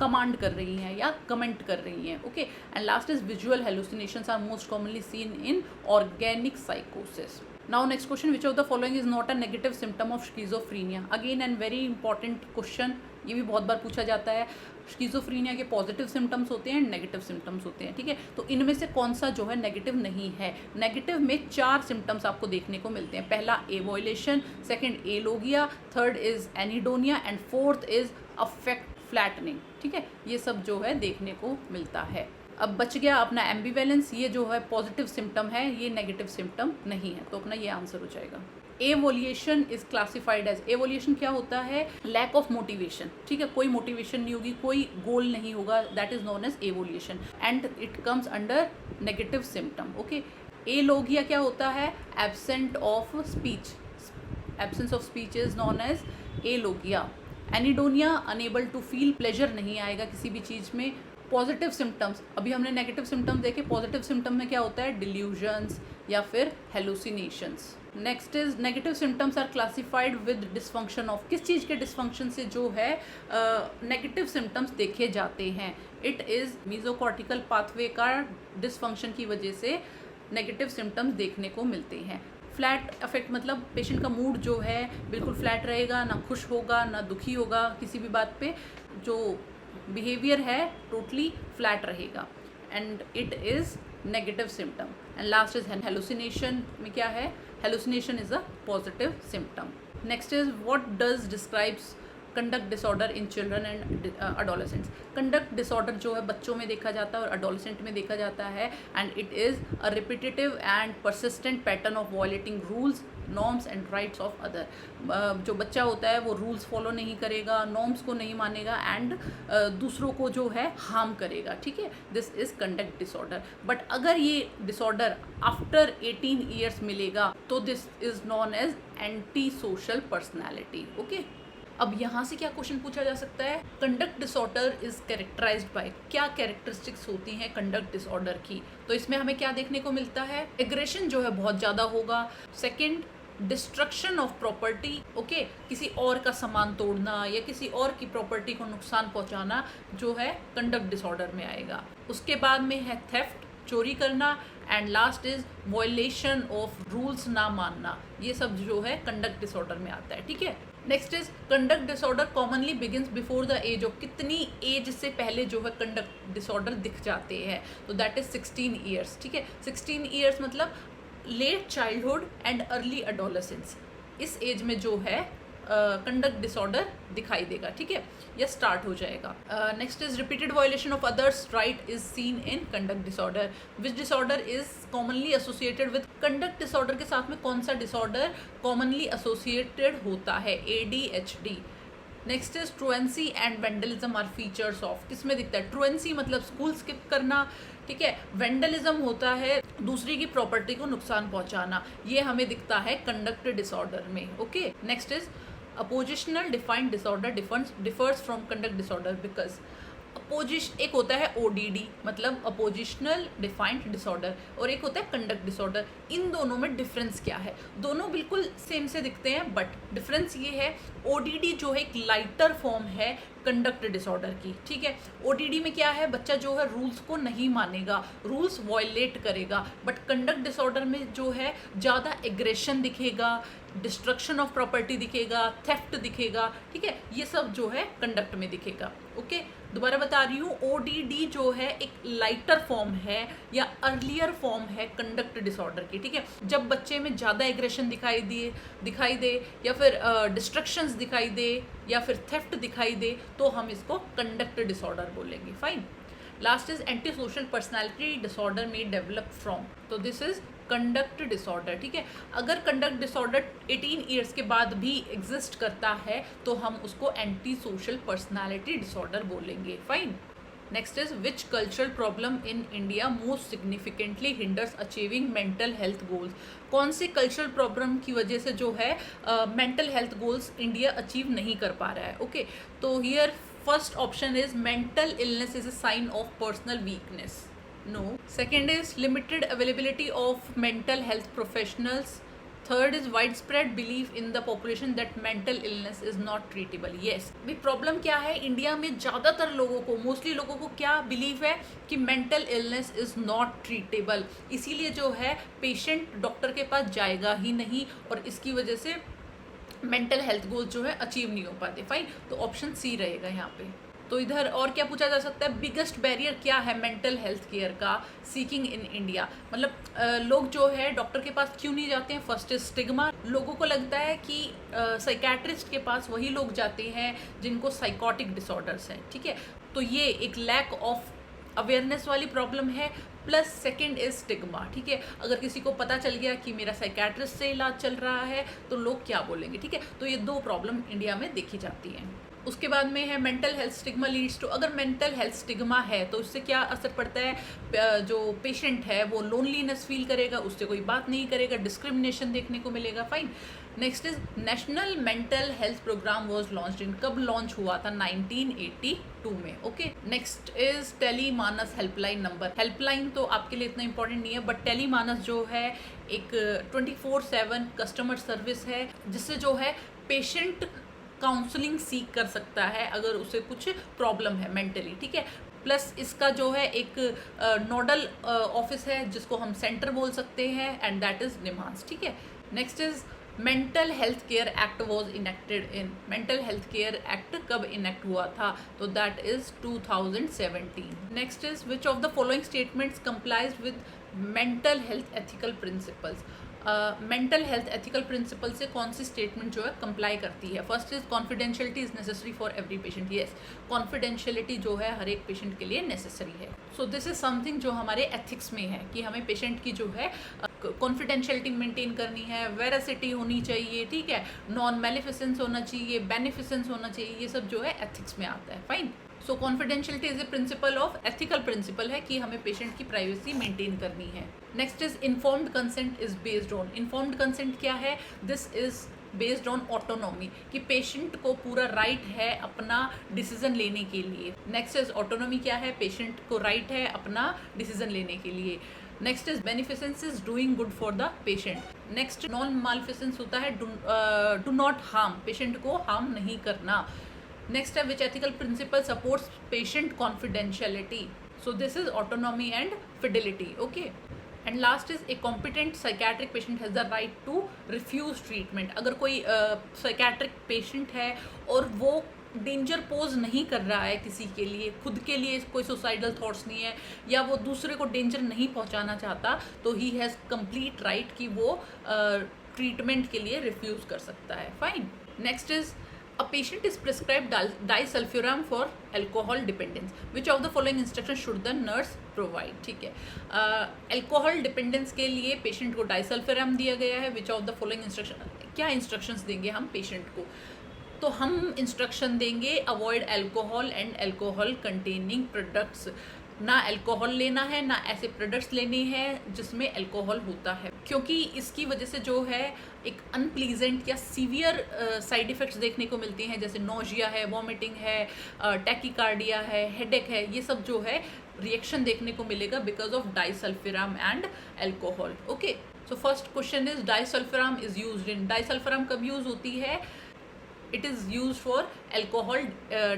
कमांड कर रही हैं या कमेंट कर रही हैं। Okay, and last is visual hallucinations are most commonly seen in organic साइकोसिस। Now next question, which of the following is not a negative symptom of schizophrenia? Again and very important question, ये भी बहुत बार पूछा जाता है। Schizophrenia के positive symptoms होते हैं, नेगेटिव सिम्टम्स होते हैं। ठीक है, तो इनमें से कौन सा जो है नेगेटिव नहीं है? नेगेटिव में 4 सिम्टम्स आपको देखने को मिलते हैं। पहला avolition, second alogia, third is anhedonia and fourth is affect flattening. ठीक है, ये सब जो है देखने को मिलता है। अब बच गया अपना एम्बिवेलेंस, ये जो है पॉजिटिव सिम्टम है, ये नेगेटिव सिम्टम नहीं है, तो अपना ये आंसर हो जाएगा। Avolition is classified as, avolition क्या होता है? Lack of motivation. ठीक है, कोई मोटिवेशन नहीं होगी, कोई गोल नहीं होगा, that is known as evolution and it comes under negative symptom. Okay, alogia क्या होता है? Absent of speech, absence of speech is known as alogia. Anhedonia, unable to feel, pleasure नहीं आएगा किसी भी चीज़ में। पॉजिटिव सिम्टम्स, अभी हमने नेगेटिव सिम्टम्स देखे, पॉजिटिव सिम्टम में क्या होता है? डिल्यूजन्स या फिर hallucinations. Next is negative symptoms are classified with dysfunction of, किस चीज़ के डिसफंक्शन से जो है नेगेटिव सिम्टम्स देखे जाते हैं? इट इज़ मीजोकॉर्टिकल पाथवे का डिसफंक्शन की वजह से नेगेटिव सिम्टम्स देखने को मिलते हैं। फ्लैट अफेक्ट मतलब पेशेंट का मूड जो है बिल्कुल फ्लैट रहेगा, ना खुश होगा ना दुखी होगा किसी भी बात पे, जो बिहेवियर है टोटली फ्लैट रहेगा and it is negative symptom. And last is hallucination में क्या है? Hallucination is a positive symptom. Next is what does describes conduct disorder in children and adolescents. Conduct disorder जो है बच्चों में देखा जाता है और अडोलेसेंट में देखा जाता है and it is a repetitive and persistent pattern of violating rules, norms and rights of other. जो बच्चा होता है वो रूल्स फॉलो नहीं करेगा, नॉर्म्स को नहीं मानेगा एंड दूसरों को जो है हार्म करेगा। ठीक है, this is conduct disorder. But अगर ये डिसऑर्डर आफ्टर 18 ईयर्स मिलेगा तो this is known as antisocial personality. Okay, अब यहाँ से क्या क्वेश्चन पूछा जा सकता है? Conduct disorder is characterized by, क्या कैरेक्टरिस्टिक्स होती हैं कंडक्ट डिसऑर्डर की? तो इसमें हमें क्या देखने को मिलता है? एग्रेशन जो है बहुत ज़्यादा होगा। Second, destruction of property. Okay, किसी और का सामान तोड़ना या किसी और की प्रॉपर्टी को नुकसान पहुंचाना जो है कंडक्ट डिसऑर्डर में आएगा। उसके बाद में है थेफ्ट, चोरी करना and last is violation of rules, ना मानना। ये सब जो है कंडक्ट डिसऑर्डर में आता है। ठीक है, next is conduct disorder commonly begins before the age of, कितनी एज से पहले जो है कंडक्ट डिसऑर्डर दिख जाते हैं? तो दैट इज 16 ईयर्स। ठीक है, 16 ईयर्स मतलब late childhood and early adolescence, इस एज में जो है कंडक्ट डिसऑर्डर दिखाई देगा। ठीक है, या स्टार्ट हो जाएगा। Next is repeated violation of others right is seen in conduct disorder. Which disorder is commonly associated with, conduct disorder के साथ में कौन सा डिसऑर्डर कॉमनली एसोसिएटेड होता है? ADHD। Next is truancy and vandalism are features of, किस में दिखता है? ट्रुएंसी मतलब स्कूल स्किप करना। ठीक है, वेंडलिज्म होता है दूसरी की प्रॉपर्टी को नुकसान पहुंचाना, ये हमें दिखता है कंडक्ट डिसऑर्डर में। Okay, next is oppositional defiant disorder differs from conduct disorder because एक होता है ODD मतलब अपोजिशनल डिफाइंड डिसऑर्डर, और एक होता है कंडक्ट डिसऑर्डर। इन दोनों में डिफरेंस क्या है? दोनों बिल्कुल सेम से दिखते हैं, बट डिफरेंस ये है ODD जो है एक लाइटर फॉर्म है कंडक्ट डिसऑर्डर की, ठीक है। ODD में क्या है, बच्चा जो है रूल्स को नहीं मानेगा, रूल्स वायलेट करेगा, बट कंडक्ट डिसऑर्डर में जो है ज़्यादा एग्रेशन दिखेगा, डिस्ट्रक्शन ऑफ प्रॉपर्टी दिखेगा, थेफ्ट दिखेगा, ठीक है। ये सब जो है कंडक्ट में दिखेगा। ओके, दोबारा बता रही हूँ, ODD जो है एक लाइटर फॉर्म है या अर्लियर फॉर्म है कंडक्ट डिसऑर्डर की, ठीक है। जब बच्चे में ज़्यादा एग्रेशन दिखाई दे या फिर डिस्ट्रक्शंस दिखाई दे या फिर थेफ्ट दिखाई दे, तो हम इसको कंडक्ट डिसऑर्डर बोलेंगे। Fine. Last is anti social personality disorder में डेवलप फ्रॉम, तो दिस इज कंडक्ट डिसऑर्डर, ठीक है। अगर कंडक्ट डिसऑर्डर 18 ईयर्स के बाद भी एग्जिस्ट करता है तो हम उसको एंटी सोशल पर्सनैलिटी डिसऑर्डर बोलेंगे। Fine. Next is which cultural problem in India most significantly hinders achieving mental health goals. कौन से कल्चरल प्रॉब्लम की वजह से जो है mental health goals India achieve नहीं कर पा रहा है? ओके, तो here first option is mental illness is a sign of personal weakness. No. Second is limited availability of mental health professionals. Third is widespread belief in the population that mental illness is not treatable. Yes. भी problem क्या है, India में ज़्यादातर लोगों को, mostly लोगों को क्या बिलीव है कि mental illness is not treatable, इसीलिए जो है पेशेंट डॉक्टर के पास जाएगा ही नहीं, और इसकी वजह से मेंटल हेल्थ गोल जो है अचीव नहीं हो पाते। फाइन, तो ऑप्शन सी रहेगा यहाँ पे। तो इधर और क्या पूछा जा सकता है, बिगेस्ट बैरियर क्या है मेंटल हेल्थ केयर का सीकिंग इन इंडिया, मतलब लोग जो है डॉक्टर के पास क्यों नहीं जाते हैं? First is stigma. लोगों को लगता है कि साइकेट्रिस्ट के पास वही लोग जाते हैं जिनको साइकोटिक डिसऑर्डर्स हैं, ठीक है। तो ये एक लैक ऑफ अवेयरनेस वाली प्रॉब्लम है, प्लस सेकंड इज स्टिग्मा, ठीक है। अगर किसी को पता चल गया कि मेरा साइकेट्रिस्ट से इलाज चल रहा है तो लोग क्या बोलेंगे, ठीक है। तो ये दो प्रॉब्लम इंडिया में देखी जाती हैं। उसके बाद में है mental health stigma leads to, अगर मेंटल हेल्थ स्टिग्मा है तो उससे क्या असर पड़ता है, जो पेशेंट है वो लोनलीनेस फील करेगा, उससे कोई बात नहीं करेगा, डिस्क्रिमिनेशन देखने को मिलेगा। Fine. Next is national mental health programme was launched in, कब लॉन्च हुआ था? 1982 में। Okay, next is tele MANAS helpline number. Helpline तो आपके लिए इतना इंपॉर्टेंट नहीं है, बट टेली मानस जो है एक 24/7 कस्टमर सर्विस है, जिससे जो है पेशेंट काउंसलिंग सीख कर सकता है अगर उसे कुछ प्रॉब्लम है मेंटली, ठीक है। प्लस इसका जो है एक नोडल ऑफिस है जिसको हम सेंटर बोल सकते हैं, एंड दैट इज निम्हांस, ठीक है। Next is mental health care act was enacted in, mental health care act कब इनेक्ट हुआ था? तो that is 2017। Next is which of the following statements complies with mental health ethical principles. Mental health ethical principle से कौन सी statement जो है comply करती है? First is confidentiality is necessary for every patient. Yes, confidentiality जो है हर एक पेशेंट के लिए नेसेसरी है। सो दिस इज समथिंग जो हमारे एथिक्स में है कि हमें पेशेंट की जो है कॉन्फिडेंशियलिटी मेंटेन करनी है, वेरासिटी होनी चाहिए, ठीक है, नॉन मेलिफिसेंस होना चाहिए, बेनिफिसेंस होना चाहिए, ये सब जो है एथिक्स में आता है। Fine. So confidentiality is a principle of ethical principle है कि हमें पेशेंट की प्राइवेसी मेंटेन करनी है। Next is informed consent is based on, informed consent क्या है? This is based on autonomy, कि पेशेंट को पूरा राइट है अपना डिसीजन लेने के लिए। नेक्स्ट इज ऑटोनॉमी क्या है? पेशेंट को राइट है अपना डिसीजन लेने के लिए। Next is beneficence is doing good for the patient. Next non maleficence होता है डू नॉट हार्म, पेशेंट को हार्म नहीं करना। नेक्स्ट है which ethical principle supports patient confidentiality, so this is autonomy and fidelity. Okay, and last is a competent psychiatric patient has the right to refuse treatment. अगर कोई psychiatric patient है और वो danger pose नहीं कर रहा है किसी के लिए, खुद के लिए कोई सुसाइडल थॉट्स नहीं है, या वो दूसरे को डेंजर नहीं पहुंचाना चाहता, तो ही हैज़ कंप्लीट राइट कि वो ट्रीटमेंट के लिए रिफ्यूज कर सकता है। Fine. Next is a patient is prescribed disulfiram for alcohol dependence, which of the following instructions should the nurse provide? ठीक है, अल्कोहल डिपेंडेंस के लिए पेशेंट को डाइसल्फिराम दिया गया है। विच ऑफ द फॉलोइंग इंस्ट्रक्शन, क्या इंस्ट्रक्शंस देंगे हम पेशेंट को? तो हम इंस्ट्रक्शन देंगे avoid alcohol and alcohol containing products. ना अल्कोहल लेना है, ना ऐसे प्रोडक्ट्स लेने हैं जिसमें अल्कोहल होता है, क्योंकि इसकी वजह से जो है एक अनप्लीजेंट या सीवियर साइड इफ़ेक्ट्स देखने को मिलती हैं, जैसे नोजिया है, वॉमिटिंग है, टैकीकार्डिया है, हेडेक है, ये सब जो है रिएक्शन देखने को मिलेगा because of disulfiram and alcohol. Okay, so first question is disulfiram is used in, disulfiram कब यूज होती है? It is use for alcohol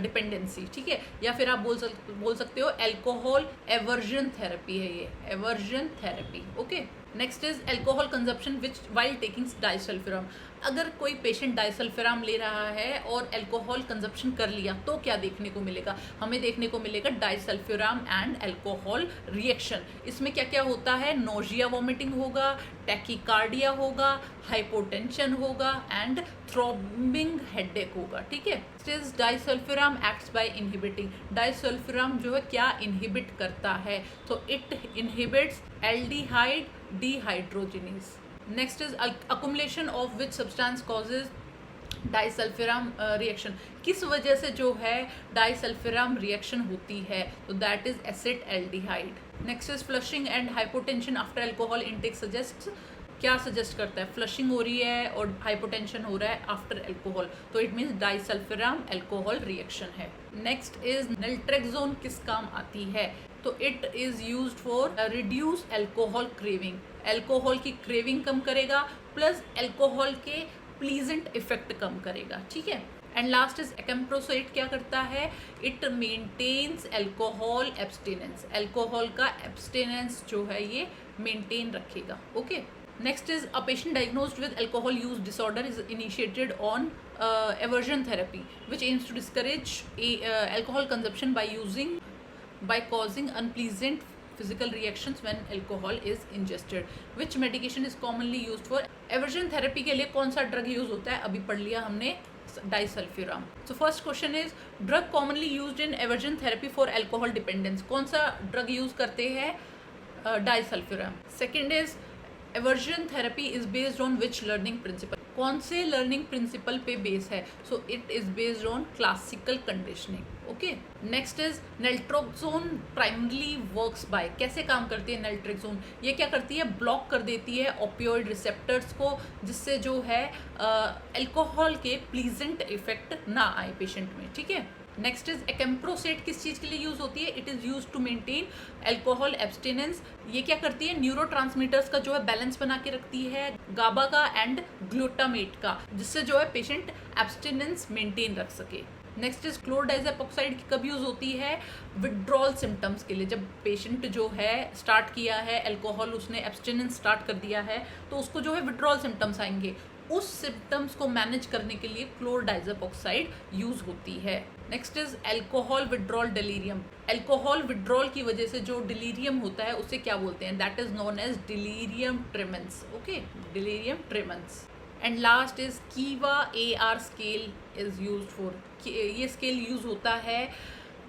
dependency, ठीक है, या फिर आप बोल सकते हो एल्कोहल एवर्जन थेरेपी है ये, aversion therapy. Okay, next is alcohol consumption which while taking disulfiram. अगर कोई पेशेंट डाइसल्फिराम ले रहा है और एल्कोहल कंजप्शन कर लिया तो क्या देखने को मिलेगा? हमें देखने को मिलेगा डाइसल्फिराम एंड एल्कोहल रिएक्शन। इसमें क्या क्या होता है? नोजिया, वॉमिटिंग होगा, टैकीकार्डिया होगा, हाइपोटेंशन होगा एंड थ्रॉबिंग हेडेक होगा, ठीक है। Disulfiram acts by inhibiting, disulfiram जो है क्या इनहिबिट करता है? तो it inhibits aldehyde dehydrogenase. Next is accumulation of which substance causes disulfiram reaction, किस वजह से जो है डाइसल्फिराम रिएक्शन होती है? तो that is acid aldehyde. Next is flushing and hypotension after alcohol intake suggest, क्या सजेस्ट करता है? फ्लशिंग हो रही है और हाइपोटेंशन हो रहा है आफ्टर अल्कोहल, तो it means disulfiram alcohol reaction है। नेक्स्ट इज नल्ट्रेक्सोन किस काम आती है? तो it is used for reduce alcohol craving, alcohol की क्रेविंग कम करेगा प्लस अल्कोहल के प्लीजेंट इफेक्ट कम करेगा, ठीक है। एंड लास्ट इज एक्म्प्रोसोएट, क्या करता है? It maintains alcohol abstinence, alcohol का एब्सटिनेंस जो है ये मेंटेन रखेगा। Okay, next is a patient diagnosed with alcohol use disorder is initiated on aversion therapy which aims to discourage alcohol consumption by causing unpleasant physical reactions when alcohol is ingested. Which medication is commonly used for aversion therapy? के लिए कौन सा drug use होता है? अभी पढ़ लिया हमने, disulfiram. So first question is drug commonly used in aversion therapy for alcohol dependence, कौन सा ड्रग यूज करते हैं? Disulfiram. Second is aversion therapy is based on which learning principle, कौन से लर्निंग प्रिंसिपल पे बेस है? So it is based on classical conditioning. Okay, next is naltrexone primarily works by, कैसे काम करती है नल्ट्रेक्सोन? ये क्या करती है? ब्लॉक कर देती है ओपियोइड रिसेप्टर्स को, जिससे जो है अल्कोहल के प्लीजेंट इफेक्ट ना आए पेशेंट में, ठीक है। नेक्स्ट इज एक्म्प्रोसेट, किस चीज़ के लिए यूज होती है? It is use to maintain alcohol abstinence. ये क्या करती है? न्यूरोट्रांसमीटर्स का जो है बैलेंस बना के रखती है, गाबा का एंड ग्लूटामेट का, जिससे जो है पेशेंट एब्सटिनेंस मेंटेन रख सके। नेक्स्ट इज क्लोरडाइजेपोक्साइड, कब यूज होती है? विड्रॉल सिम्टम्स के लिए, जब पेशेंट जो है स्टार्ट किया है अल्कोहल, उसने एब्सटिनेंस स्टार्ट कर दिया है तो उसको जो है विड्रॉल सिम्टम्स आएंगे, उस सिम्टम्स को मैनेज करने के लिए क्लोरडाइजेपोक्साइड यूज होती है। Next is alcohol withdrawal delirium, alcohol withdrawal की वजह से जो डिलीरियम होता है उसे क्या बोलते हैं? That is known as delirium tremens. Okay, delirium tremens. And last is कीवा AR scale is use for, ये स्केल यूज होता है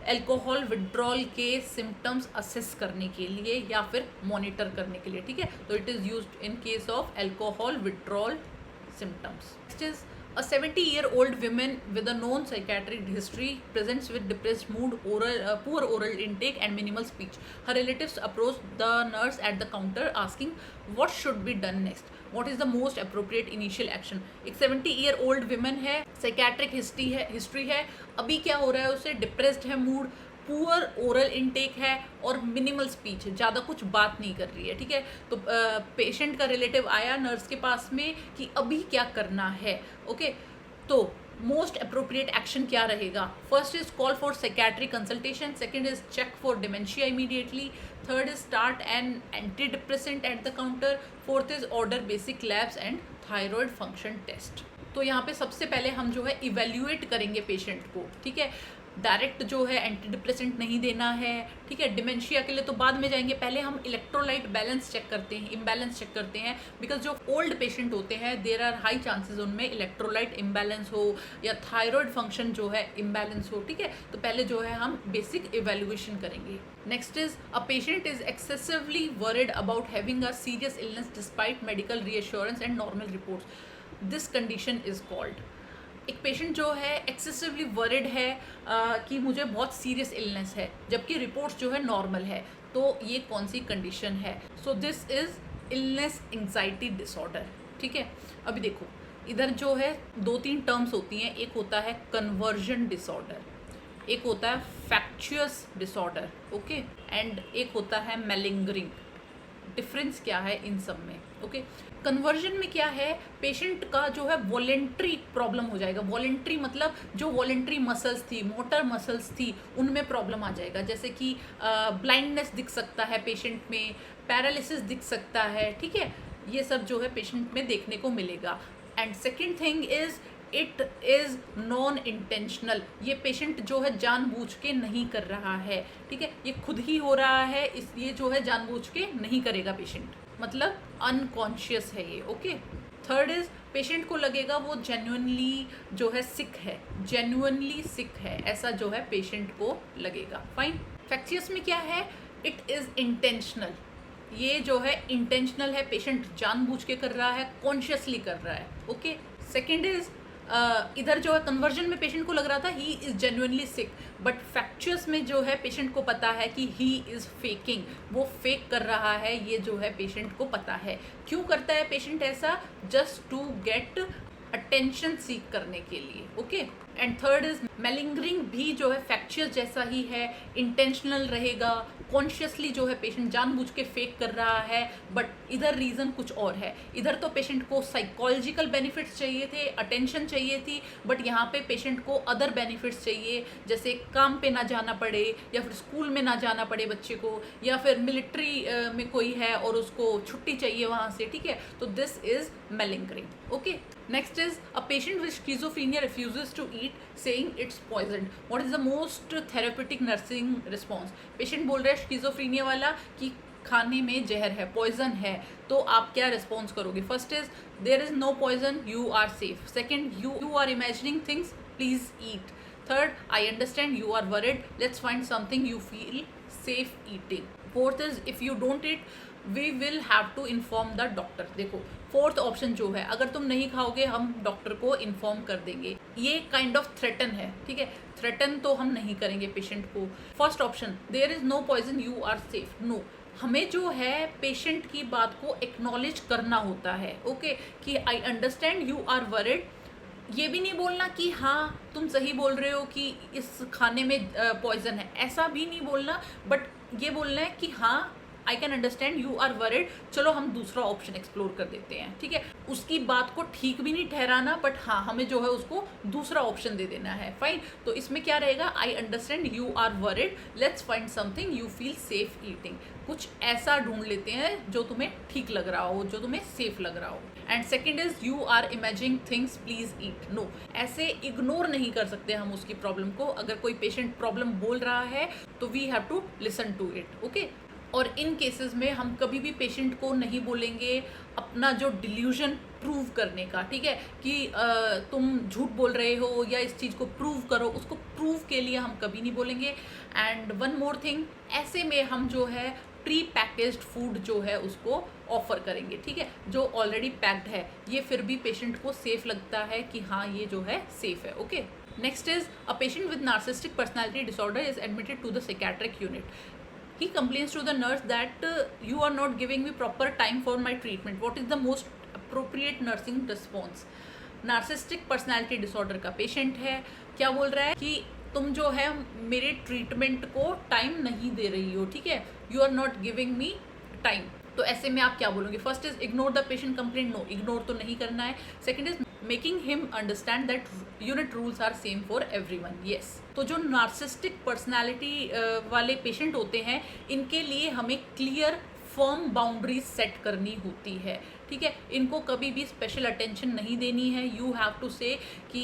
अल्कोहल विड्रॉल के सिम्टम्स असेस करने के लिए या फिर मॉनिटर करने के लिए, ठीक है। तो it is used in case of alcohol withdrawal symptoms. Next is a 70-year-old woman with a known psychiatric history presents with depressed mood, poor oral intake and minimal speech. Her relatives approach the nurse at the counter asking what should be done next. What is the most appropriate initial action? एक 70-year-old woman है, psychiatric history है, अभी क्या हो रहा है? उसे depressed है मूड, पुअर ओरल इनटेक है और मिनिमल स्पीच है, ज़्यादा कुछ बात नहीं कर रही है, ठीक है। तो पेशेंट का रिलेटिव आया नर्स के पास में कि अभी क्या करना है। ओके, तो मोस्ट अप्रोप्रिएट एक्शन क्या रहेगा? First is call for psychiatric consultation, second is check for dementia immediately, third is start an antidepressant at the counter, fourth is order basic labs and thyroid function test. तो यहाँ पे सबसे पहले हम जो है इवेल्युएट करेंगे patient को, ठीक है। डायरेक्ट जो है एंटी डिप्रेसेंट नहीं देना है, ठीक है। डिमेंशिया के लिए तो बाद में जाएंगे, पहले हम इलेक्ट्रोलाइट बैलेंस चेक करते हैं, इम्बैलेंस चेक करते हैं, बिकॉज जो ओल्ड पेशेंट होते हैं देयर आर हाई चांसेस उनमें इलेक्ट्रोलाइट इम्बैलेंस हो या थायराइड फंक्शन जो है इम्बैलेंस हो, ठीक है। तो पहले जो है हम बेसिक इवेल्युएशन करेंगे। Next is a patient is excessively worried about having a serious illness despite medical reassurance and normal reports, this condition is called एक पेशेंट जो है एक्सेसिवली वरिड है कि मुझे बहुत सीरियस इलनेस है, जबकि रिपोर्ट्स जो है नॉर्मल है, तो ये कौन सी कंडीशन है? सो this is illness anxiety disorder. ठीक है, अभी देखो इधर जो है 2-3 टर्म्स होती हैं। एक होता है कन्वर्जन डिसऑर्डर, एक होता है फैक्चुअस डिसऑर्डर, ओके, एंड एक होता है मेलिंगरिंग। डिफरेंस क्या है इन सब में? ओके, कन्वर्जन में क्या है, पेशेंट का जो है वॉलेंट्री प्रॉब्लम हो जाएगा। वॉलेंट्री मतलब जो वॉलेंट्री मसल्स थी, मोटर मसल्स थी, उनमें प्रॉब्लम आ जाएगा। जैसे कि ब्लाइंडनेस दिख सकता है पेशेंट में, पैरालिसिस दिख सकता है, ठीक है, ये सब जो है पेशेंट में देखने को मिलेगा। And second thing is it is non intentional, ये पेशेंट जो है जानबूझ के नहीं कर रहा है, ठीक है, ये खुद ही हो रहा है, इसलिए जो है जानबूझ के नहीं करेगा पेशेंट, मतलब अनकॉन्शियस है ये, ओके। थर्ड इज पेशेंट को लगेगा वो जेन्युइनली जो है सिक है, जेन्युइनली सिक है, ऐसा जो है पेशेंट को लगेगा। फाइन। फैक्शियस में क्या है, इट इज़ इंटेंशनल, ये जो है इंटेंशनल है, पेशेंट जानबूझ के कर रहा है, कॉन्शियसली कर रहा है, ओके। सेकेंड इज इधर जो है कन्वर्जन में पेशेंट को लग रहा था he is genuinely sick, but factitious में जो है पेशेंट को पता है कि ही इज़ फेकिंग, वो फेक कर रहा है, ये जो है पेशेंट को पता है। क्यों करता है पेशेंट ऐसा? Just to get attention seek करने के लिए, okay. And third is malingering, भी जो है फैक्चुअस जैसा ही है, इंटेंशनल रहेगा, कॉन्शियसली जो है पेशेंट जानबूझ के फेक कर रहा है, बट इधर रीज़न कुछ और है। इधर तो पेशेंट को साइकोलॉजिकल बेनिफिट्स चाहिए थे, अटेंशन चाहिए थी, बट यहाँ पे पेशेंट को अदर बेनिफिट्स चाहिए, जैसे काम पे ना जाना पड़े, या फिर स्कूल में ना जाना पड़े बच्चे को, या फिर मिलिट्री में कोई है और उसको छुट्टी चाहिए वहाँ से, ठीक है, तो this is malingering, okay. Next is a patient with schizophrenia refuses to eat, saying it's poisoned. What is the most therapeutic nursing response? Patient बोल रहा है schizophrenia वाला कि खाने में जहर है, पॉइजन है, तो आप क्या रिस्पॉन्स करोगे? First is there is no poison, you are safe. Second, you are imagining things, please eat. Third, I understand you are worried, let's find something you feel safe eating. Fourth is if you don't eat we will have to inform the doctor. देखो fourth option जो है, अगर तुम नहीं खाओगे हम doctor को inform कर देंगे, ये काइंड ऑफ थ्रेटन है, ठीक है, थ्रेटन तो हम नहीं करेंगे पेशेंट को। First option, there is no poison, you are safe, no, हमें जो है पेशेंट की बात को एक्नॉलेज करना होता है, ओके, कि I understand you are worried. ये भी नहीं बोलना कि हाँ तुम सही बोल रहे हो कि इस खाने में पॉइजन है, ऐसा भी नहीं बोलना, बट ये बोलना है कि हाँ I can understand you are worried, चलो हम दूसरा ऑप्शन एक्सप्लोर कर देते हैं, ठीक है। उसकी बात को ठीक भी नहीं ठहराना, बट हाँ हमें जो है उसको दूसरा ऑप्शन दे देना है, फाइन। तो इसमें क्या रहेगा, I understand you are worried, let's find something you feel safe eating. कुछ ऐसा ढूंढ लेते हैं जो तुम्हें ठीक लग रहा हो, जो तुम्हें सेफ लग रहा हो। And second is you are imagining things, please eat, no, ऐसे इग्नोर नहीं कर सकते हम उसकी प्रॉब्लम को। अगर कोई पेशेंट प्रॉब्लम बोल रहा है तो we have to listen to it, okay. और इन केसेस में हम कभी भी पेशेंट को नहीं बोलेंगे अपना जो डिल्यूजन प्रूव करने का, ठीक है, कि तुम झूठ बोल रहे हो या इस चीज़ को प्रूव करो, उसको प्रूव के लिए हम कभी नहीं बोलेंगे। एंड वन मोर थिंग, ऐसे में हम जो है प्री पैकेज्ड फूड जो है उसको ऑफर करेंगे, ठीक है, जो ऑलरेडी पैक्ड है, ये फिर भी पेशेंट को सेफ लगता है कि हाँ ये जो है सेफ है, okay. Next is a patient with narcissistic personality disorder is admitted to the psychiatric unit. He complains to the nurse that you are not giving me proper time for my treatment. What is the most appropriate nursing response? Narcissistic personality disorder का patient है, क्या बोल रहा है कि तुम जो है मेरे ट्रीटमेंट को टाइम नहीं दे रही हो, ठीक है, you are not giving me time. तो ऐसे में आप क्या बोलोगे? First is ignore the patient complaint, no, ignore तो नहीं करना है। Second is making him understand that unit rules are same for everyone, yes. तो जो नार्सिस्टिक पर्सनैलिटी वाले पेशेंट होते हैं, इनके लिए हमें क्लियर फर्म बाउंड्रीज सेट करनी होती है, ठीक है, इनको कभी भी स्पेशल अटेंशन नहीं देनी है। यू हैव टू से कि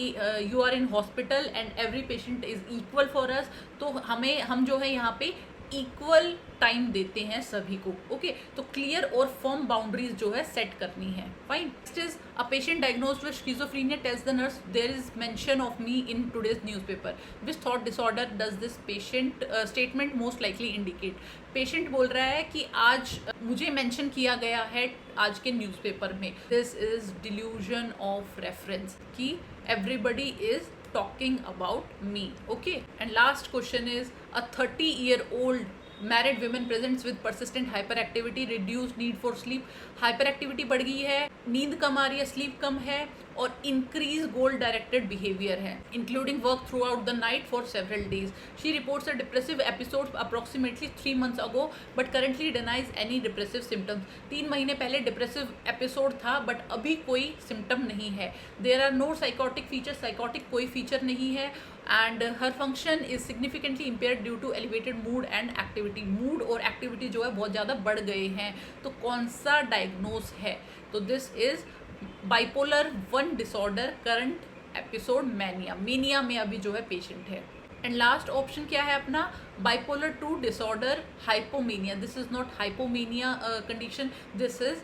you are in hospital and every patient is equal for us. तो हम जो है यहाँ पे इक्वल टाइम देते हैं सभी को। ओके, तो क्लियर और फर्म बाउंड्रीज जो है सेट करनी है। Fine. Next is a patient diagnosed with schizophrenia tells the nurse there is mention of me in today's newspaper, which thought disorder does this patient statement most likely indicate. Patient बोल रहा है कि आज मुझे mention किया गया है आज के न्यूज़पेपर में। This is delusion of reference कि everybody is talking about me. Okay, and last question is a 30-year-old married woman presents with persistent hyperactivity, reduced need for sleep. hyperactivity बढ़ गई है, नींद कम आ रही है, स्लीप कम है और इंक्रीज गोल डायरेक्टेड बिहेवियर है, including work through out the night for several days. She reports a depressive episode approximately 3 months ago but currently denies any depressive symptoms. 3 महीने पहले डिप्रेसिव एपिसोड था बट अभी कोई सिम्टम नहीं है. There are no psychotic features, psychotic कोई feature नहीं है. And her function is significantly impaired due to elevated mood and activity. Mood और एक्टिविटी जो है बहुत ज़्यादा बढ़ गए हैं. तो कौन सा डायग्नोज है? तो this is bipolar 1 disorder, current episode mania. Mania में अभी जो है पेशेंट है. एंड लास्ट ऑप्शन क्या है अपना? Bipolar 2 disorder hypomania. This is not hypomania condition, this is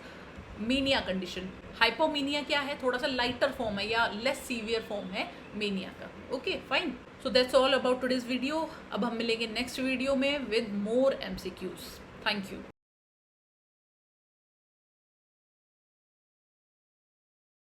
mania condition. Hypomania क्या है? थोड़ा सा लाइटर फॉर्म है या लेस सीवियर फॉर्म है मेनिया का. Okay fine. So that's all about today's video. अब हम मिलेंगे नेक्स्ट वीडियो में with more MCQs. Thank you.